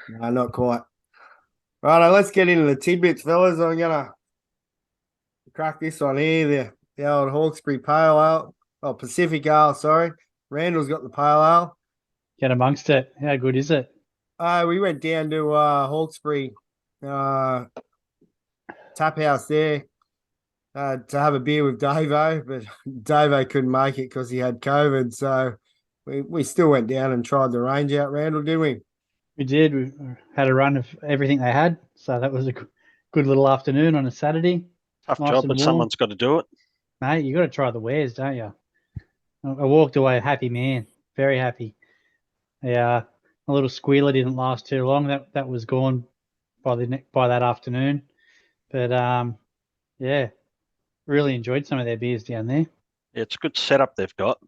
No, not quite. Right, let's get into the tidbits, fellas. I'm gonna crack this one here. The old Hawkesbury Pale Ale. Oh, Pacific Ale, sorry. Randall's got the Pale Ale. Get amongst it. How good is it? We went down to Hawkesbury uh tap house there to have a beer with Davo, but Davo couldn't make it because he had COVID. So we still went down and tried the range out, Randall, didn't we? We did. We had a run of everything they had. So that was a good little afternoon on a Saturday. Tough Nice job, and but warm. someone's got to do it. Mate, you got to try the wares, don't you? I walked away a happy man. Very happy. Yeah, a little squealer didn't last too long. That was gone by that afternoon. But yeah, really enjoyed some of their beers down there. Yeah, it's a good setup they've got.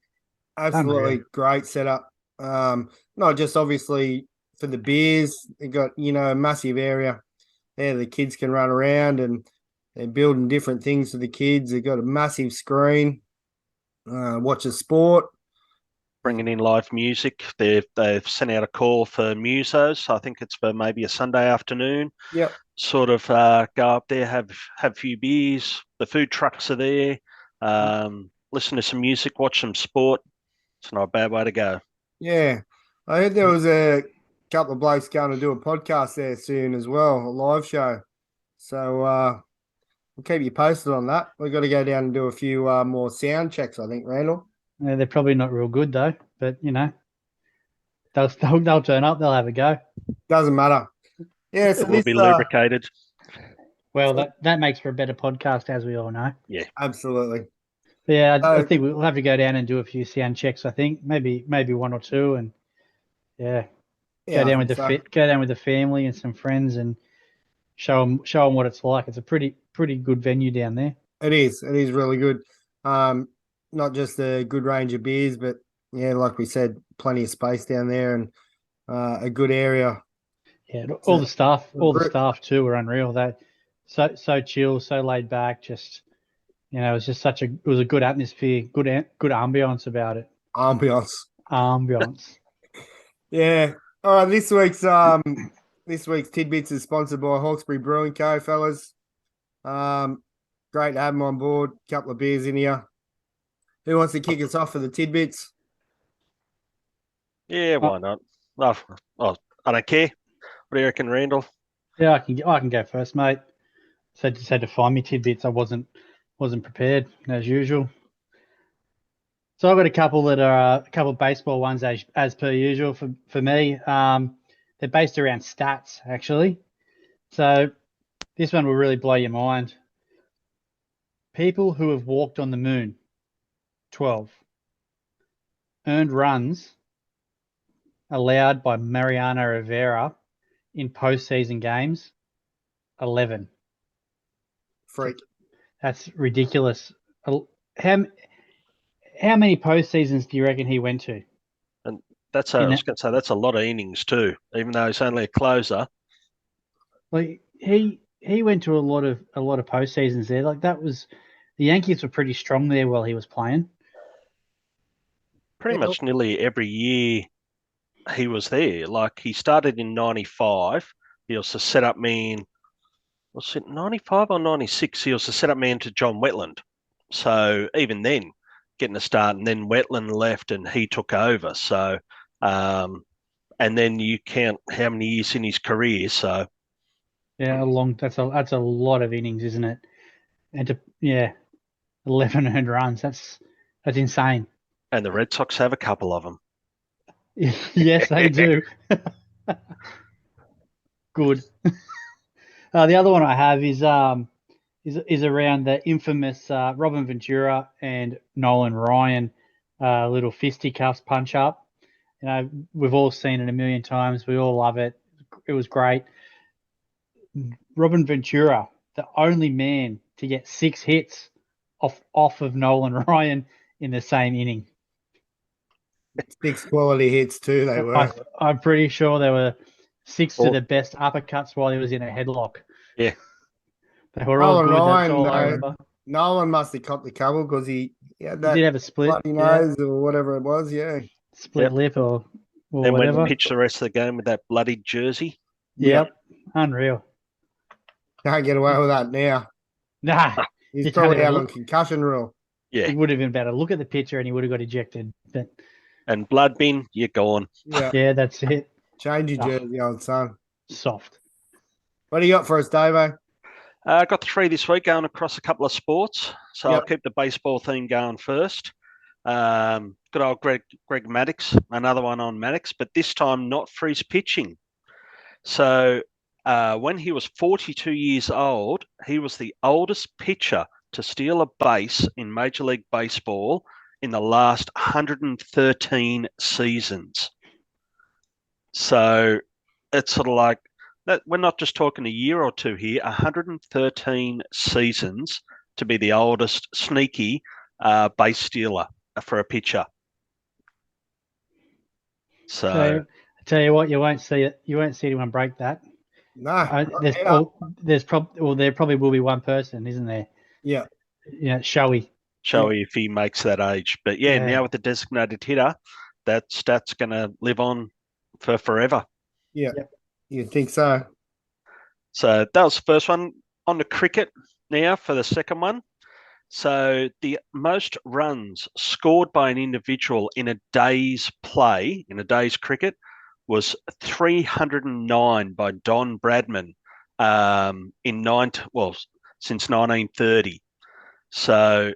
Absolutely Unreal. great setup. Not just obviously for the beers, they got a massive area there the kids can run around and they're building different things for the kids. They've got a massive screen, watch a sport. Bringing in live music. They've sent out a call for musos. I think it's for maybe a Sunday afternoon. Yep. Sort of go up there, have a few beers. The food trucks are there. Listen to some music, watch some sport. It's not a bad way to go. Yeah. I heard there was a couple of blokes going to do a podcast there soon as well, a live show. So we'll keep you posted on that. We've got to go down and do a few more sound checks, I think, Randall. They're probably not real good though, but they'll turn up. They'll have a go. Doesn't matter. Yeah, so It will this be lubricated. Well, that makes for a better podcast, as we all know. Yeah. absolutely. But yeah, I think we'll have to go down and do a few sound checks. I think maybe one or two, and yeah, Yeah, I think so. go down with the family and some friends and show them what it's like. It's a pretty good venue down there. It is. It is really good. Not just a good range of beers, but yeah, like we said, plenty of space down there and a good area. Yeah, all the staff too were unreal. They so chill, so laid back. Just it was just it was a good atmosphere, good ambiance about it. Ambiance. Ambiance. Yeah. All right. This week's tidbits is sponsored by Hawkesbury Brewing Co. Fellas. Great to have them on board. Couple of beers in here. Who wants to kick us off for the tidbits? Yeah, why not? Oh, I don't care. What do you reckon, Randall? Yeah, I can go first, mate. So just had to find me tidbits. I wasn't prepared as usual. So I've got a couple that are a couple of baseball ones as per usual for me. They're based around stats actually. So this one will really blow your mind. People who have walked on the moon, 12. Earned runs allowed by Mariano Rivera in postseason games, 11. Freak. That's ridiculous. How many postseasons do you reckon he went to? And I was going to say that's a lot of innings too, even though he's only a closer. Like he went to a lot of postseasons there. Like that was the Yankees were pretty strong there while he was playing. Pretty much nearly every year he was there. Like he started in '95. He also set up me in, was it '95 or '96? He also set up me into John Wetland. So even then, getting a start, and then Wetland left and he took over. So, and then you count how many years in his career. So, yeah, that's a lot of innings, isn't it? And 11 earned runs. That's insane. And the Red Sox have a couple of them. Yes, they do. Good. The other one I have is around the infamous Robin Ventura and Nolan Ryan little fisticuffs punch up. We've all seen it a million times. We all love it. It was great. Robin Ventura, the only man to get 6 hits off of Nolan Ryan in the same inning. 6 quality hits too. They were. I'm pretty sure there were 6 to the best uppercuts while he was in a headlock. Yeah, they were all good. That's all I remember. Nolan must have caught the couple because he had that. He did have a split bloody nose or whatever it was. Yeah, split lip or then whatever. when he pitched the rest of the game with that bloody jersey. Yep. Unreal. Can't get away with that now. Nah. He's You can't probably even out on look. concussion rule. Yeah. He would have been better. Look at the picture and he would have got ejected. But And blood bin, you're gone. Yeah. yeah, that's it. Change your Oh. jersey, old son. Soft. What do you got for us, Davo? I got 3 this week going across a couple of sports. So Yep. I'll keep the baseball theme going first. Good old Greg Maddux, another one on Maddux, but this time not for his pitching. So when he was 42 years old, he was the oldest pitcher to steal a base in Major League Baseball in the last 113 seasons. So it's sort of like that. We're not just talking a year or two here, 113 seasons to be the oldest sneaky base stealer for a pitcher. So I tell you what, you won't see it. You won't see anyone break that. No. There probably will be one person, isn't there? Yeah. Yeah, Showy. Showy if he makes that age. But yeah, now with the designated hitter, that stat's going to live on for forever. Yeah. You think so? So that was the first one. On the cricket now for the second one. So the most runs scored by an individual in a day's play, in a day's cricket, was 309 by Don Bradman since 1930. So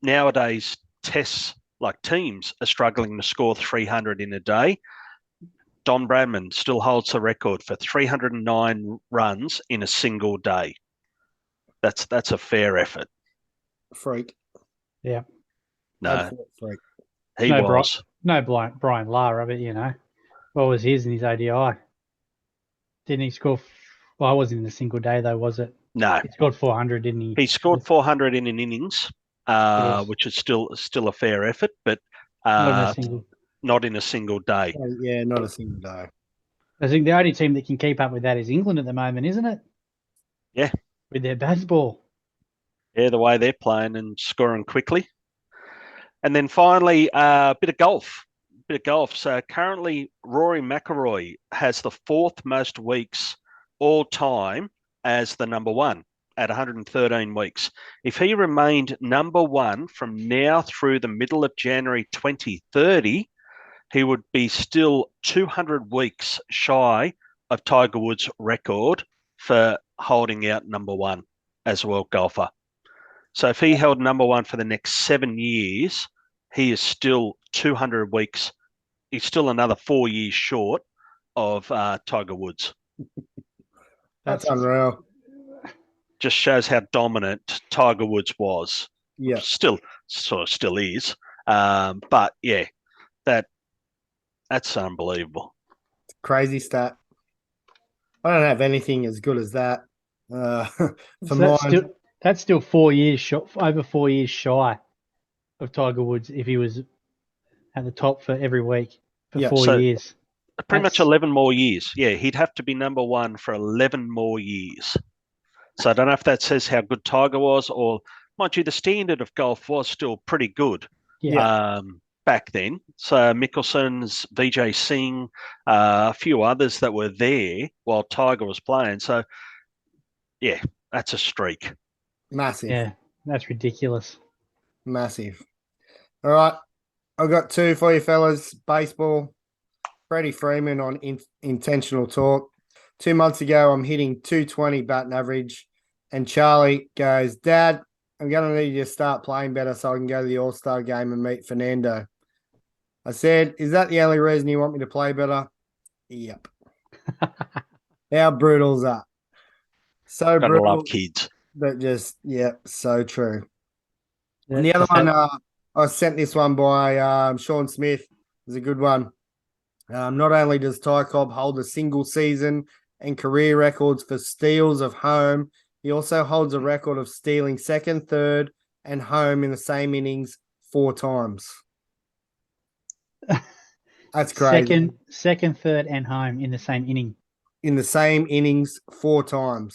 nowadays, tests like teams are struggling to score 300 in a day. Don Bradman still holds the record for 309 runs in a single day. That's a fair effort. Freak. Yeah. No, Absolute freak. he was. No Brian Lara, but what was his in his ODI? Didn't he score? Well, it wasn't in a single day though, was it? No, he scored 400, didn't he? He scored 400 in an innings, Yes. which is still a fair effort, but not in a single day. Yeah, not a single day. I think the only team that can keep up with that is England at the moment, isn't it? Yeah. With their baseball. Yeah, the way they're playing and scoring quickly. And then finally, a bit of golf. So currently, Rory McIlroy has the 4th most weeks all time as the number one at 113 weeks. If he remained number one from now through the middle of January 2030, he would be still 200 weeks shy of Tiger Woods' record for holding out number one as a world golfer. So if he held number one for the next 7 years, he is still 200 weeks. He's still another 4 years short of Tiger Woods. That's unreal. Just shows how dominant Tiger Woods was. Yeah. Still is. But yeah, that's unbelievable. Crazy stat. I don't have anything as good as that. That's still 4 years over 4 years shy of Tiger Woods if he was at the top for every week for 4 years. Pretty much 11 more years. Yeah, he'd have to be number one for 11 more years. So I don't know if that says how good Tiger was, or mind you, the standard of golf was still pretty good back then. So Mickelson's, Vijay Singh, a few others that were there while Tiger was playing. So yeah, that's a streak. Massive. Yeah, that's ridiculous. Massive. All right. I've got 2 for you fellas. Baseball. Freddie Freeman on intentional talk. 2 months ago, I'm hitting 220 batting average. And Charlie goes, Dad, I'm going to need you to start playing better so I can go to the All-Star game and meet Fernando. I said, is that the only reason you want me to play better? Yep. How brutal is that? So Gotta brutal. love kids. But just, so true. Yeah, and the other one, I sent this one by Sean Smith. It was a good one. Not only does Ty Cobb hold a single season and career records for steals of home, he also holds a record of stealing second, third, and home in the same innings 4 times. That's crazy. Second, third, and home in the same inning. In the same innings 4 times.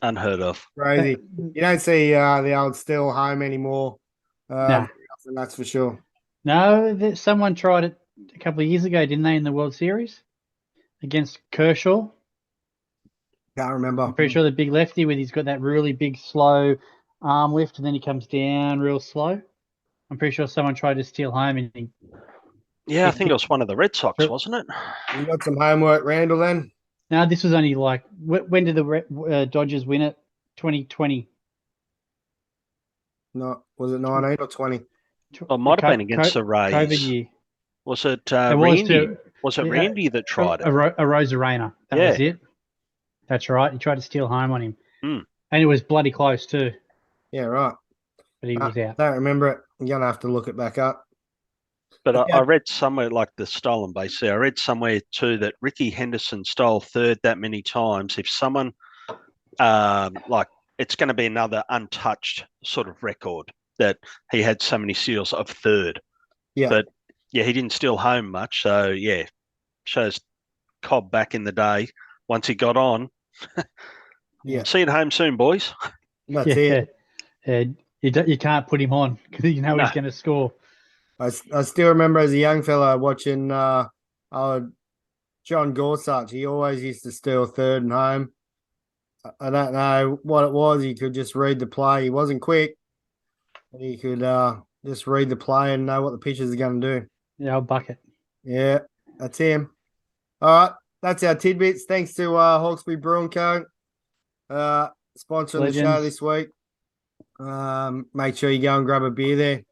Unheard of. Crazy. You don't see the old steal home anymore. Nah. That's for sure. No, someone tried it a couple of years ago, didn't they, in the World Series? against Kershaw. Can't remember. I'm pretty sure the big lefty with he's got that really big slow arm lift, and then he comes down real slow. I'm pretty sure someone tried to steal home, and he, Yeah, I think it was one of the Red Sox, wasn't it? You got some homework, Randall, then? now this was only like when did the Dodgers win it? 2020. No, was it 19 or 20? It might have been against the Rays. COVID year. Was it It was Randy? too. Was it Yeah, Randy that tried it? A Rosarena. That Yeah. was it. That's right. He tried to steal home on him. Hmm. And it was bloody close too, Yeah, right. but he was out. Don't remember it. I'm going to have to look it back up. But Yeah. I read somewhere, like the stolen base there, I read somewhere too that Ricky Henderson stole third that many times. If someone, like, it's going to be another untouched sort of record that he had so many steals of third. Yeah. But, yeah, he didn't steal home much. So, yeah, shows Cobb back in the day. Once he got on. Yeah. See you at home soon, boys. That's it. Yeah. You can't put him on because you know he's going to score. I still remember as a young fella watching John Gorsuch. He always used to steal third and home. I don't know what it was. He could just read the play. He wasn't quick. He could just read the play and know what the pitchers are going to do. Yeah, I'll bucket. Yeah, that's him. All right, that's our tidbits. Thanks to Hawkesbury Brewing Co. Sponsoring the show Legends. this week. Make sure you go and grab a beer there.